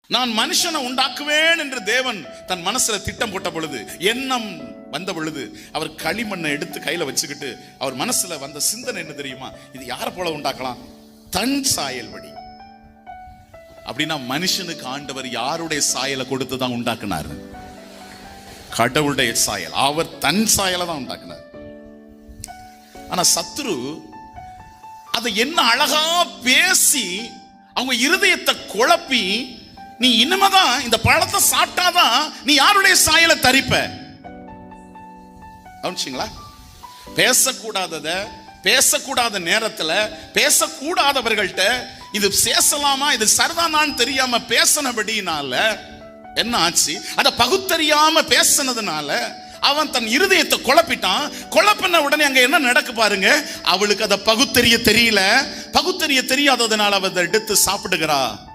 நான் மனுஷனை உண்டாக்குவேன் என்று தேவன் தன் மனசுல திட்டம் போட்ட பொழுது, எண்ணம் வந்த பொழுது, அவர் களிமண்ணை எடுத்து கையில வச்சுக்கிட்டு அவர் மனசுல வந்த சிந்தனை என்ன தெரியுமா? இது யாரை போல உண்டாக்கலாம்? தன் சாயல் படி. அப்படின்னா மனுஷனுக்கு ஆண்டவர் யாருடைய சாயலை கொடுத்து தான் உண்டாக்குனார்? கடவுளுடைய சாயல். அவர் தன் சாயலை தான் உண்டாக்குனார். ஆனா சத்துரு அதை என்ன அழகா பேசி அவங்க இருதயத்தை குழப்பி, நீ இனிமேதான் இந்த பழத்தை சாப்பிட்டாதான் நீ யாருடைய சாயலை தரிப்ப. கவனிச்சீங்களா? பேசக்கூடாதத பேசக்கூடாத நேரத்துல பேசக்கூடாதவர்கள்ட்ட இது பேசலாமா இது சரிதானான்னு தெரியாம பேசினபடினால என்ன ஆச்சு? அதை பகுத்தறியாம பேசினதுனால அவன் தன் இருதயத்தை குழப்பிட்டான். குழப்பின உடனே அங்க என்ன நடக்கு பாருங்க. அவளுக்கு அதை பகுத்தறிய தெரியல. பகுத்தறிய தெரியாததுனால அவ எடுத்து சாப்பிடுகிறா.